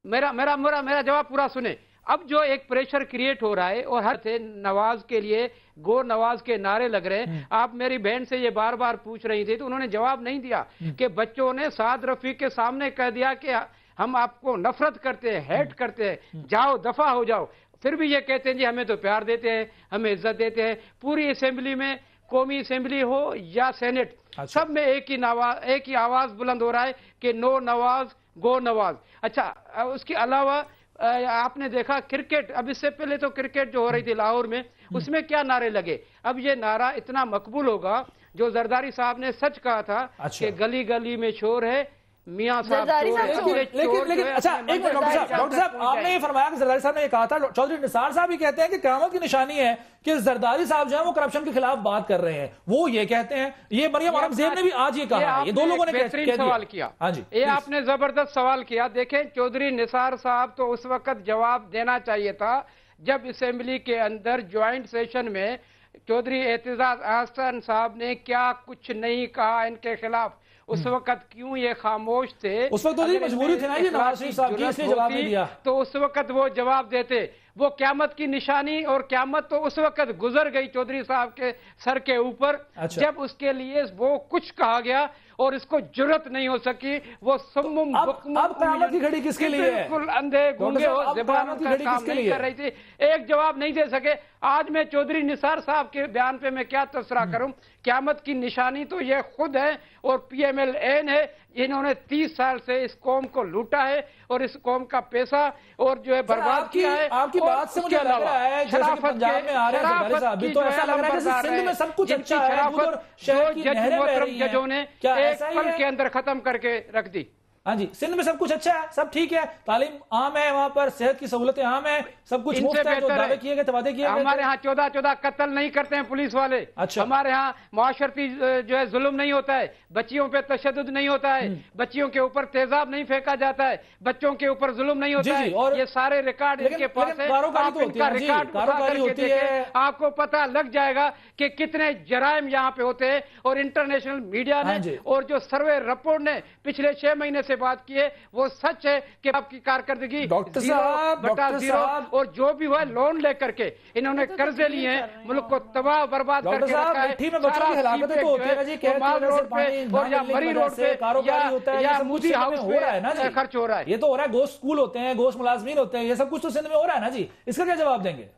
मेरा जवाब पूरा सुने। अब जो एक प्रेशर क्रिएट हो रहा है और हर थे नवाज के लिए गो नवाज के नारे लग रहे हैं। आप मेरी बहन से ये बार बार पूछ रही थी तो उन्होंने जवाब नहीं दिया कि बच्चों ने साद रफीक के सामने कह दिया कि हम आपको नफरत करते हैं, हेट करते हैं, जाओ दफा हो जाओ। फिर भी ये कहते हैं जी हमें तो प्यार देते हैं, हमें इज्जत देते हैं। पूरी असेंबली में, कौमी असेंबली हो या सेनेट, सब में एक ही आवाज बुलंद हो रहा है कि नो नवाज गो नवाज। अच्छा, उसके अलावा आपने देखा क्रिकेट, अब इससे पहले तो क्रिकेट जो हो रही थी लाहौर में, उसमें क्या नारे लगे। अब ये नारा इतना मकबूल होगा जो जरदारी साहब ने सच कहा था। अच्छा। कि गली गली में शोर है, मियां साहब लेकिन अच्छा एक मिनट डॉक्टर साहब आपने ये फरमाया कि जरदारी साहब ने ये कहा था, चौधरी निसार साहब भी कहते हैं कि क़यामत की निशानी है कि जरदारी साहब जो है वो करप्शन के खिलाफ बात कर रहे हैं। वो ये कहते हैं, ये मरियम औरंगजेब ने भी आज ये कहा, ये दो लोगों ने बेहतरीन सवाल किया। हाँ जी, ये आपने जबरदस्त सवाल किया। देखें, चौधरी निसार साहब तो उस वक्त जवाब देना चाहिए था जब असेंबली के अंदर ज्वाइंट सेशन में चौधरी एतजाज अहसन साहब ने क्या कुछ नहीं कहा इनके खिलाफ। उस वक्त क्यों ये खामोश थे? उस वक्त तो मजबूरी थी ना ये नवाज शरीफ साहब की, इसलिए जवाब नहीं दिया। तो उस वक्त वो जवाब देते। वो क़यामत की निशानी और क़यामत तो उस वक्त गुजर गई चौधरी साहब के सर के ऊपर। अच्छा। जब उसके लिए वो कुछ कहा गया और इसको जुर्रत नहीं हो सकी। वो सुम्मुम बुक्मुम, अब क़यामत की घड़ी किसके लिए है? बिल्कुल अंधे गूंगे और ज़बान का काम नहीं कर रही थी, एक जवाब नहीं दे सके। आज मैं चौधरी निसार साहब के बयान पे मैं क्या तबसरा करूं? क़यामत की निशानी तो ये खुद है और PMLN है, इन्होंने 30 साल से इस कौम को लूटा है और इस कौम का पैसा और जो है बर्बाद किया है। आपकी बात से मुझे लग रहा है जैसे कि पंजाब में आ रहे हैं जरदारी साहब भी, तो ऐसा लग रहा है जैसे सिंध में सब कुछ अच्छा है, शहर की नहरें बह रही हैं, जजों ने एक पल के अंदर खत्म करके रख दी। हाँ जी, सिंध में सब कुछ अच्छा है, सब ठीक है, तालीम आम है, वहां पर सेहत की सहूलतें आम है, सब कुछ मुफ्त है, जो दावे किए गए वादे किए गए। हमारे यहाँ 14 कत्ल नहीं करते हैं पुलिस वाले। अच्छा। हमारे यहाँ मुआशरती जो है जुल्म नहीं होता है, बच्चियों पे तशद्दुद नहीं होता है, बच्चियों के ऊपर तेजाब नहीं फेंका जाता है, बच्चों के ऊपर जुल्म नहीं होता है। और ये सारे रिकॉर्ड इनके पास है, आप इनका रिकॉर्ड उठा करके देखें, आपको पता लग जाएगा कि कितने जराइम यहाँ पे होते हैं। और इंटरनेशनल मीडिया ने और जो सर्वे रिपोर्ट ने पिछले 6 महीने से बात की है वो सच है कि आपकी कारकर्दगी डॉक्टर साहब और जो भी हुआ लोन लेकर के इन्होंने कर्जे लिए हैं, मुल्क को तबाह बर्बाद करके रखा है। और या मरी रोड पे या मोदी हाउस पे खर्च हो रहा है। ये तो हो रहा है, गोश्त स्कूल होते हैं, गोश्त मुलाजमीन होते हैं, ये सब कुछ तो सिंध में हो रहा है ना जी, इसका क्या जवाब देंगे?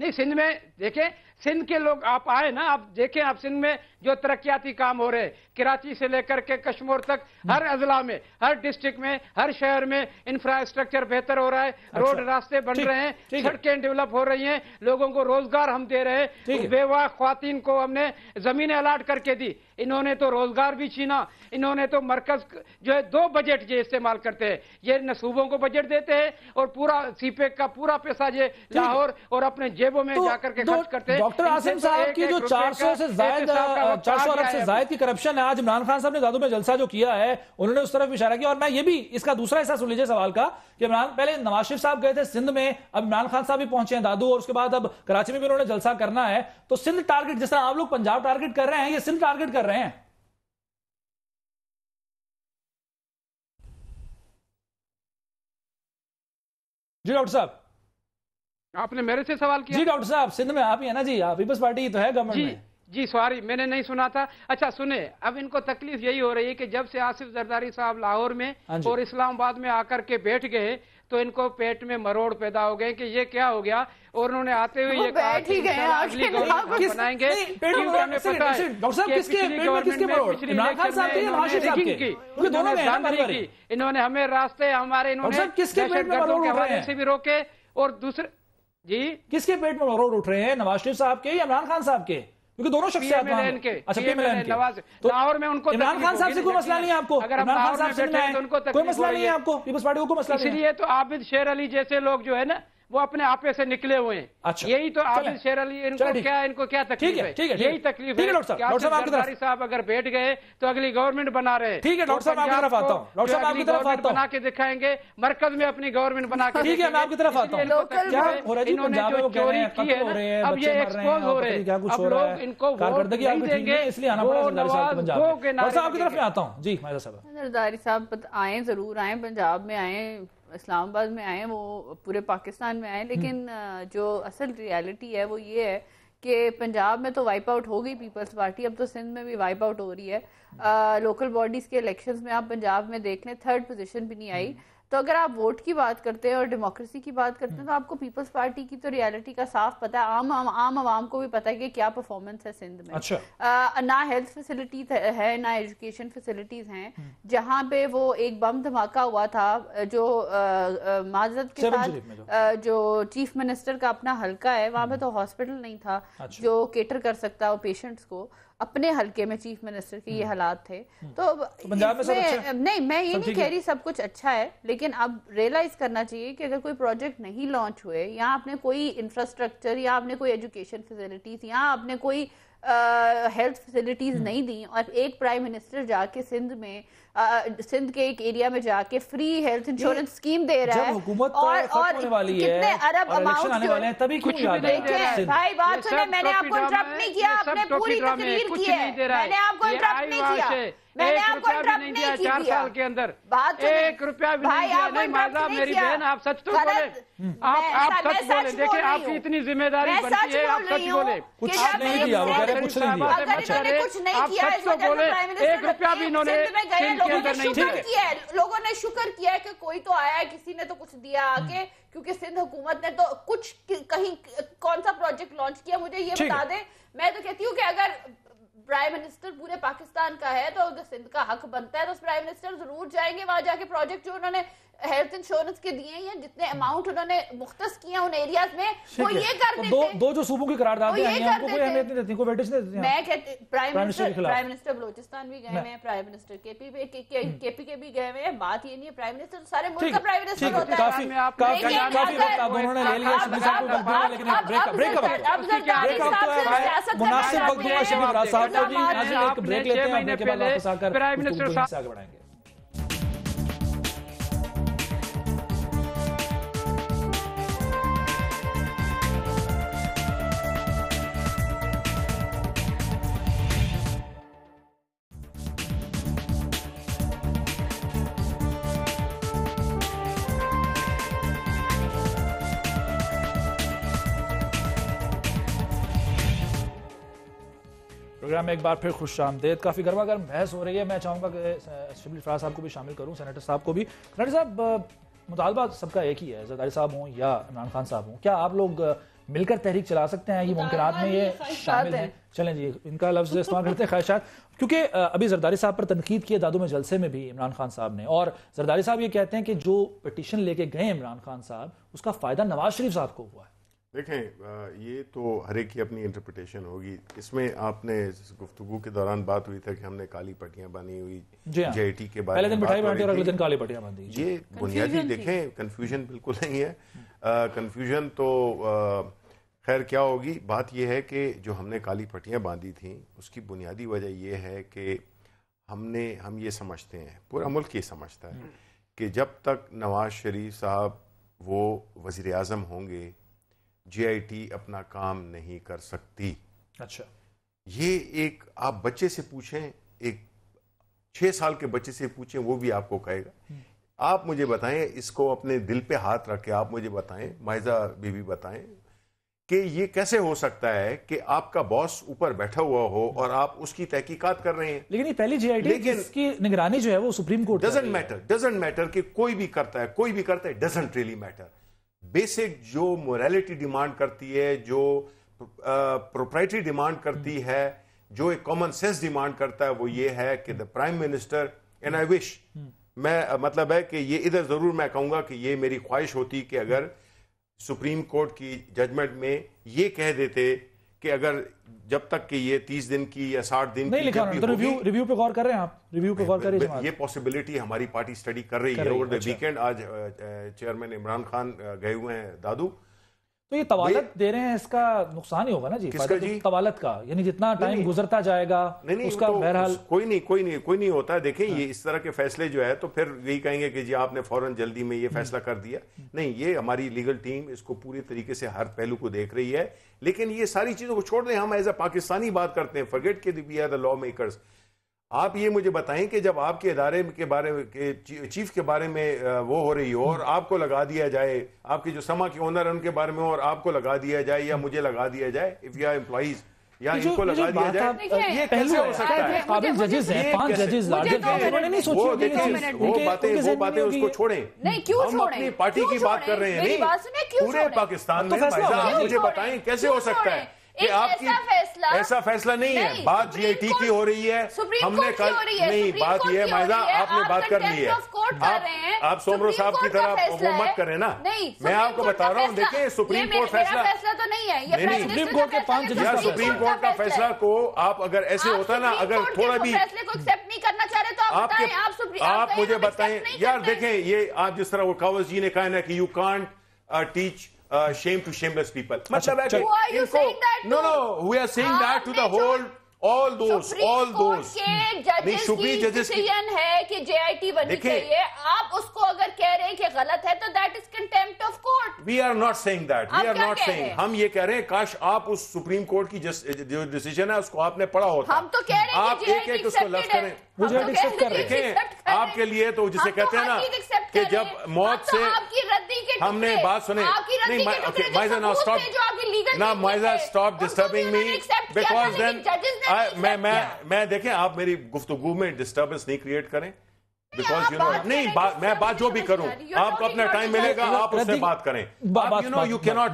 नहीं, सिंध में देखें, सिंध के लोग आप आए ना, आप देखें, आप सिंध में जो तरक्याती काम हो रहे हैं, कराची से लेकर के कश्मीर तक, हर अजला में, हर डिस्ट्रिक्ट में, हर शहर में इंफ्रास्ट्रक्चर बेहतर हो रहा है, रोड रास्ते बन रहे हैं, सड़कें डेवलप हो रही हैं, लोगों को रोजगार हम दे रहे हैं, बेवा ख्वातीन को हमने जमीनें अलाट करके दी। इन्होंने तो रोजगार भी छीना, इन्होंने तो मरकज जो है 2 बजट ये इस्तेमाल करते हैं, ये न सूबों को बजट देते हैं और पूरा सीपेक का पूरा पैसा ये लाहौर और अपने जेबों में जाकर के खर्च करते हैं। डॉक्टर आसिम साहब की जो 400 से ज्यादा 400 अरब से ज्यादा की करप्शन है, आज इमरान खान साहब ने दादू में जलसा जो किया है, उन्होंने उस तरफ इशारा किया। और मैं ये भी इसका दूसरा हिस्सा सुन लीजिए सवाल का कि इमरान, पहले नवाज शरीफ साहब गए थे सिंध में, अब इमरान खान साहब भी पहुंचे हैं दादू, और उसके बाद अब कराची में भी उन्होंने जलसा करना है। तो सिंध टारगेट, जिस तरह आप लोग पंजाब टारगेट कर रहे हैं, ये सिंध टारगेट कर रहे हैं। जी डॉक्टर साहब, आपने मेरे से सवाल किया। जी डॉक्टर साहब, सिंध में आप ही है ना जी, आप पीपल्स पार्टी ही तो है गवर्नमेंट में। जी सॉरी, मैंने नहीं सुना था। अच्छा सुने, अब इनको तकलीफ यही हो रही है कि जब से आसिफ जरदारी साहब लाहौर में और इस्लामाबाद में आकर के बैठ गए तो इनको पेट में मरोड़ पैदा हो गए कि ये क्या हो गया, और उन्होंने आते हुए ये कहा कि अगली गवर्नमेंट बनाएंगे। इन्होंने हमें रास्ते हमारे दहशतगर्दों के हवाले से भी रोके, और दूसरे जी किसके पेट में मरोड़ उठ रहे हैं, नवाज शरीफ साहब के या इमरान खान साहब के? क्योंकि दोनों शख्सियत नवाज लाहौर में उनको, इमरान खान साहब से कोई मसला नहीं है आपको? अगर हम लाहौर में बैठे हैं तो उनको कोई मसला नहीं है आपको? पीपल्स पार्टी को कोई मसला नहीं है? इसलिए तो आबिद शेर अली जैसे लोग जो है ना, वो अपने आपे से निकले हुए हैं। अच्छा, यही तो आबिद शेर अली, इनको क्या तकलीफ है? यही तकलीफ है। जरदारी साहब अगर बैठ गए तो अगली गवर्नमेंट बना रहे हैं। ठीक है डॉक्टर साहब, आपकी तरफ आता हूं। डॉक्टर साहब, आपकी तरफ आता हूं। बना के दिखाएंगे, मरकज में अपनी गवर्नमेंट बना के। ठीक है, मैं आपकी तरफ आता हूं। इन्होंने जो चोरी की है ना, अब ये एक्सपोज हो रहे हैं, अब लोग इनको वोट नहीं देंगे, इसलिए आना पड़ा जरदारी साहब को पंजाब में। डॉक्टर साहब आपकी तरफ में आता हूं। जी माहिरा साहब, जरदारी साहब आए, जरूर आए, पंजाब में आए, इस्लामाबाद में आए, वो पूरे पाकिस्तान में आए, लेकिन जो असल रियलिटी है वो ये है कि पंजाब में तो वाइप आउट हो गई पीपल्स पार्टी, अब तो सिंध में भी वाइप आउट हो रही है। लोकल बॉडीज के इलेक्शंस में आप पंजाब में देख लें, 3rd पोजीशन भी नहीं आई। तो अगर आप वोट की बात करते हैं और डेमोक्रेसी की बात करते हैं तो आपको पीपल्स पार्टी की तो रियलिटी का साफ पता है, आम आवाम को भी पता है कि क्या परफॉर्मेंस है सिंध में। अच्छा। ना हेल्थ फैसिलिटीज है, ना एजुकेशन फैसिलिटीज हैं। जहाँ पे वो एक बम धमाका हुआ था, जो माजरत के साथ जो चीफ मिनिस्टर का अपना हल्का है, वहाँ पे तो हॉस्पिटल नहीं था जो केटर कर सकता हो पेशेंट्स को। अपने हल्के में चीफ मिनिस्टर के ये हालात थे। तो पंजाब में सब अच्छा? नहीं, मैं ये नहीं कह रही सब कुछ अच्छा है, लेकिन अब रियलाइज करना चाहिए कि अगर कोई प्रोजेक्ट नहीं लॉन्च हुए, या आपने कोई इंफ्रास्ट्रक्चर, या आपने कोई एजुकेशन फैसिलिटीज, या आपने कोई हेल्थ फैसिलिटीज नहीं दी, और एक प्राइम मिनिस्टर जाके सिंध में सिंध के एक एरिया में जाके फ्री हेल्थ इंश्योरेंस स्कीम दे रहा है, और कितने अरब अमाउंट, तभी कुछ भाई बात सुने, मैंने आपको इंटरप्ट नहीं किया, आपने पूरी तकरीर की है, मैंने आपको इंटरप्ट नहीं किया, मैंने आपको इंटरप्ट नहीं किया। 4 साल के अंदर बात 1 रुपया भी नहीं दिया। नहीं माजा, मेरी बहन, आप सच तो बोले, आप सच बोले। देखिए आपकी इतनी जिम्मेदारी बनती है, आप सच बोले। कुछ नहीं किया, वो कह रहे कुछ नहीं दिया। कुछ नहीं किया, आप सच तो बोले, 1 रुपया भी इन्होंने लोगों ने शुक्र किया है कि कोई तो आया है, किसी ने तो कुछ दिया आके, क्योंकि सिंध हुकूमत ने तो कुछ कहीं कौन सा प्रोजेक्ट लॉन्च किया, मुझे ये बता दे। मैं तो कहती हूँ कि अगर प्राइम मिनिस्टर पूरे पाकिस्तान का है तो सिंध का हक बनता है, तो प्राइम मिनिस्टर जरूर जाएंगे वहां जाके प्रोजेक्ट जो उन्होंने हेल्थ इंश्योरेंस के दिए हैं, जितने अमाउंट उन्होंने मुख्तस किए उन एरियाज में, वो ये कर देते। दो जो सूबों की करारदादें आई हैं, उनको कोई अहमियत नहीं देती, कोई वेटेज नहीं देती। मैं कहती प्राइम मिनिस्टर बलोचिस्तान भी गए हैं, प्राइम मिनिस्टर केपी के भी गए हुए हैं। बात ये नहीं है, प्राइम मिनिस्टर सारे मुल्क का प्राइम मिनिस्टर होता है। मुनासिब वक्त दूंगा शबीर राज साहब को भी। आज एक ब्रेक लेते हैं, ब्रेक के बाद वापस आकर प्राइम मिनिस्टर से आगे बढ़ाएंगे। प्रोग्राम में एक बार फिर खुश आमदेद। काफ़ी गर्मा गर्म बहस हो रही है। मैं चाहूँगा कि शबीर फराज साहब को भी शामिल करूँ, सेनेटर साहब को भी। सेनेटर साहब, मुतालबा सबका एक ही है, जरदारी साहब हों या इमरान खान साहब हों, क्या आप लोग मिलकर तहरीक चला सकते हैं? ये मुमकिनात में ये शामिल है? चलें जी, इनका लफ्ज़ इस्तेमाल करते हैं ख्वाहिशात, क्योंकि अभी जरदारी साहब पर तनकीद की है दादू में जलसे में भी इमरान खान साहब ने, और जरदारी साहब ये कहते हैं कि जो पिटीशन लेके गए इमरान खान साहब, उसका फ़ायदा नवाज शरीफ साहब को हुआ है। देखें, ये तो हर एक की अपनी इंटरप्रिटेशन होगी। इसमें आपने गुफ्तगू के दौरान बात हुई था कि हमने काली पट्टियां बानी हुई JIT के बारे में, पहले दिन मिठाई बांटी और अगले दिन काली पट्टियां बांधी। ये बुनियादी देखें, कंफ्यूजन बिल्कुल नहीं है। कंफ्यूजन तो खैर क्या होगी, बात यह है कि जो हमने काली पट्टियां बांधी थी उसकी बुनियादी वजह यह है कि हम ये समझते हैं, पूरा मुल्क ये समझता है कि जब तक नवाज शरीफ साहब वो वज़ीर आज़म होंगे JIT अपना काम नहीं कर सकती। अच्छा, ये एक आप बच्चे से पूछें, एक 6 साल के बच्चे से पूछें, वो भी आपको कहेगा। आप मुझे बताएं, इसको अपने दिल पे हाथ रख के आप मुझे बताएं, माइजा बीबी बताएं कि ये कैसे हो सकता है कि आपका बॉस ऊपर बैठा हुआ हो और आप उसकी तहकीकात कर रहे हैं। लेकिन ये पहली JIT जिसकी निगरानी जो है वो सुप्रीम कोर्ट, डजंट मैटर कि कोई भी करता है, डजंट रियली मैटर। बेसिक जो मोरालिटी डिमांड करती है, जो प्रोप्राइटरी डिमांड करती है, जो एक कॉमन सेंस डिमांड करता है, वो ये है कि the prime minister, and I wish, मैं मतलब है कि ये इधर जरूर मैं कहूंगा कि ये मेरी ख्वाहिश होती कि अगर सुप्रीम कोर्ट की जजमेंट में ये कह देते कि अगर जब तक कि ये 30 दिन की या 60 दिन नहीं लिखा, तो रिव्यू पे गौर कर रहे हैं आप? रिव्यू पे गौर कर रहे हैं? ये पॉसिबिलिटी हमारी पार्टी स्टडी कर रही है ओवर द वीकेंड। आज चेयरमैन इमरान खान गए हुए हैं दादू, तो ये तवालत दे रहे हैं, इसका नुकसान ही होगा ना जी? किसका जी? तवालत का, यानी जितना टाइम गुजरता जाएगा उसका तो बहरहाल कोई नहीं होता है। देखें, ये इस तरह के फैसले जो है तो फिर यही कहेंगे कि जी आपने फौरन जल्दी में ये फैसला कर दिया। नहीं, ये हमारी लीगल टीम इसको पूरी तरीके से हर पहलू को देख रही है। लेकिन ये सारी चीजों को छोड़ दें, हम एज अ पाकिस्तानी बात करते हैं, फॉरगेट के we are the law makers. आप ये मुझे बताएं कि जब आपके इदारे के बारे में के चीफ के बारे में वो हो रही हो और आपको लगा दिया जाए, आपके जो समा के ओनर उनके बारे में और आपको लगा दिया जाए या मुझे लगा दिया जाए, इफ यू आर एम्प्लॉइज या इनको लगा दिया जाए, ये कैसे हो सकता है? काबिल जजेस हैं, 5 जजेस उन्होंने नहीं सोची वो बातें उसको छोड़ें। नहीं, क्यों हम अपनी पार्टी की बात कर रहे हैं, नहीं पूरे पाकिस्तान में। मुझे बताएं कैसे हो सकता है कि आपकी ऐसा फैसला नहीं है? बात JIT की हो रही है, हमने कल नहीं, बात ये है माइजा, आपने बात कर ली है। आप सोमरो साहब की तरह वो मत करें ना, मैं आपको बता रहा हूँ। देखिए, सुप्रीम कोर्ट फैसला तो नहीं है, ये सुप्रीम कोर्ट के 5 जजेस या सुप्रीम कोर्ट का फैसला को आप अगर ऐसे होता ना, अगर थोड़ा भी फैसले को एक्सेप्ट नहीं करना चाह रहे तो आप मुझे बताएं यार। देखें, ये आप जिस तरह वो कावस जी ने कहा ना कि you can't teach shame to shameless people. मतलब है कि no, we are saying that to the whole, all those. नहीं, सुप्रीम जजेस की है कि JIT बननी चाहिए। आप उसको अगर कह रहे हैं कि गलत है तो that is contempt of court. We are not saying that. We are not saying. हम ये कह रहे हैं काश आप उस सुप्रीम कोर्ट की जो डिसीजन है उसको आपने पढ़ा होता। हम तो कह रहे हैं आप एक उसको लफ्ज करें, मुझे एक्सेप्ट कर रहे हैं आपके लिए, तो जिसे कहते हैं ना कि जब मौत से हमने बात सुने। नहीं, माइजा नाउ स्टॉप ना, Maiza stop disturbing me, because then मैं देखें, आप मेरी गुफ्तगू में डिस्टर्बेंस नहीं क्रिएट करें, बिकॉज यू नो नहीं, मैं बात जो भी करूं आपको अपना टाइम मिलेगा, आप उससे बात करें। You cannot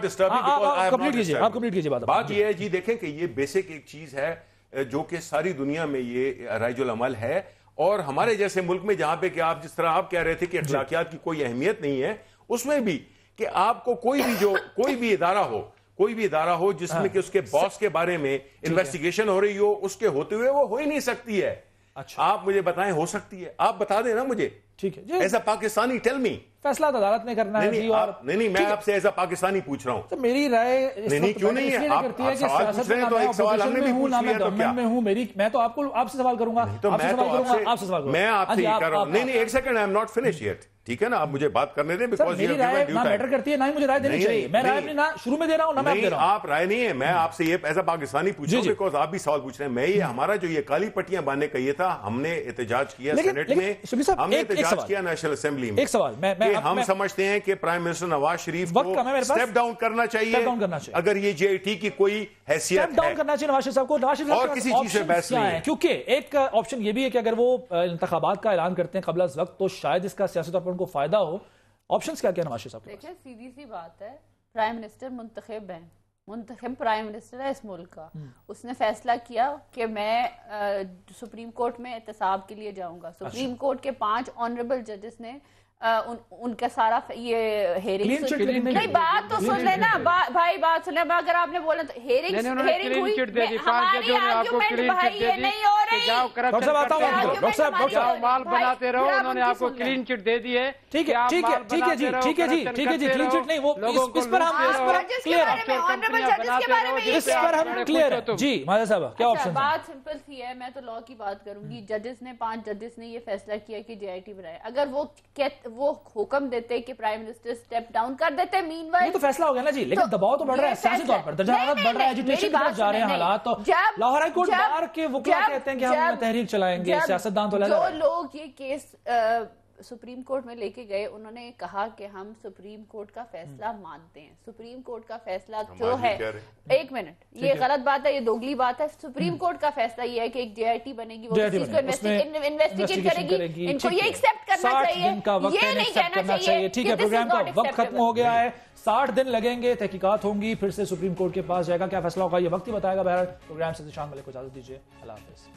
disturb me because I have not disturb. आप कंप्लीट कीजिए बात ये है जी, देखें कि ये बेसिक एक चीज है जो कि सारी दुनिया में ये राइजुल अमल है, और हमारे जैसे मुल्क में जहां पे कि आप जिस तरह आप कह रहे थे कि अखलाकियात की कोई अहमियत नहीं है, उसमें भी कि आपको कोई भी इदारा हो जिसमें कि उसके बॉस के बारे में इन्वेस्टिगेशन हो रही हो, उसके होते हुए वो हो ही नहीं सकती है। अच्छा, आप मुझे बताएं हो सकती है? आप बता दें ना मुझे। ठीक है, ऐसा पाकिस्तानी टेल मी, फैसला अदालत ने करना है। नहीं, मैं आपसे ऐसा पाकिस्तानी पूछ रहा हूं। तो मेरी राय नहीं, क्यों नहीं है? आप सवाल पूछ रहे हैं तो एक सवाल हमने भी पूछ लिया, तो क्या? मैं तो आपसे सवाल करूंगा, मैं आपसे ही कर रहा हूं। नहीं, एक second, I am not finish yet. ٹھیک ہے نا, آپ مجھے بات کرنے دیں. میری رائے نہ میٹر کرتی ہے نہ ہی مجھے رائے دینی چاہیے. میں رائے اپنی نہ شروع میں دے رہا ہوں نہ میں دے رہا ہوں. آپ رائے نہیں ہے, میں آپ سے یہ ایز اے پاکستانی پوچھ رہا ہوں بیکاز آپ بھی سوال پوچھ رہے ہیں. میں یہ ہمارا جو یہ کالی پٹیاں باندھنے کا یہ تھا, ہم نے احتجاج کیا سینٹ میں, ہم نے احتجاج کیا نیشنل اسمبلی میں. ایک سوال کہ ہم سمجھتے ہیں کہ پرائم منسٹر نواز شریف کو اسٹیپ ڈاؤن کرنا چاہیے اگر یہ جے آئی ٹی کی کوئی حیثیت اسٹیپ ڈاؤن کرنا چاہیے نواز شریف صاحب کو. نواز شریف اور کسی چیز سے بحث نہیں ہے, کیونکہ ایک آپشن یہ بھی ہے کہ اگر وہ انتخابات کا اعلان کرتے ہیں قبل از وقت تو شاید اس کا سیاسی طور پر ان کو فائدہ ہو. آپشنز کیا نواز شریف صاحب؟ دیکھیں سیدھی سی بات ہے, پرائم منسٹر منتخب ہیں, منتخب پرائم منسٹر ہے اس ملک کا. اس نے فیصلہ کیا کہ میں سپریم کورٹ میں احتساب کے لیے جاؤں گا. سپریم کورٹ کے 5 آنریبل ججز نے ان کا سارا یہ ہیرنگ, نہیں بات تو سن لینا بھائی, بات سن لینا. اگر آپ نے بولا تو ہیرنگ ہوئی, ہماری آرگیومنٹ بھائی یہ نہیں ہو رہی. مال بناتے رہو, انہوں نے آپ کو کلین چٹ دے دی ہے. ٹھیک ہے جی, ٹھیک ہے جی, کلین چٹ نہیں, وہ اس پر ہم کلیئر ہے جی. ماجد صاحب کیا آپشن؟ بات سمپل سی ہے, میں تو لا کی بات کروں گی. ججز نے 5 ججز نے یہ فیصلہ کیا کہ جے آئی ٹی بنائے. اگر وہ حکم دیتے کہ پرائم منسٹر سٹیپ ڈاؤن کر دیتے, مین وائل یہ تو فیصلہ ہو گیا نا جی, لیکن دباؤ تو بڑھ رہا ہے سیاسی طور پر, درجہ حرارت بڑھ رہا ہے, ایجوکیشن کی طرف جا رہے ہیں حالات. تو لاہور ہائی کورٹ بار کے وکلا کہتے ہیں کہ ہم تحریک چلائیں گے, سیاستدان تو جو لوگ یہ کیس سپریم کورٹ میں لے کے گئے انہوں نے کہا کہ ہم سپریم کورٹ کا فیصلہ مانتے ہیں. سپریم کورٹ کا فیصلہ جو ہے, ایک منٹ, یہ غلط بات ہے, یہ دوگلی بات ہے. سپریم کورٹ کا فیصلہ یہ ہے کہ ایک جے آئی ٹی بنے گی, وہ اس چیز کو انویسٹیگیٹ کرے گی. ان کو یہ ایکسپٹ کرنا چاہیے, یہ نہیں کہنا چاہیے. ٹھیک ہے, پروگرام کا وقت ختم ہو گیا ہے. 60 دن لگیں گے, تحقیقات ہوں گی, پھر سے سپریم کورٹ کے پاس جائے گا. کیا فیصلہ ہوگا یہ وقت ہی بتائے گا. بہرحال پروگرام سے ذیشان ملک کو اجازت دیجیے. اللہ حافظ.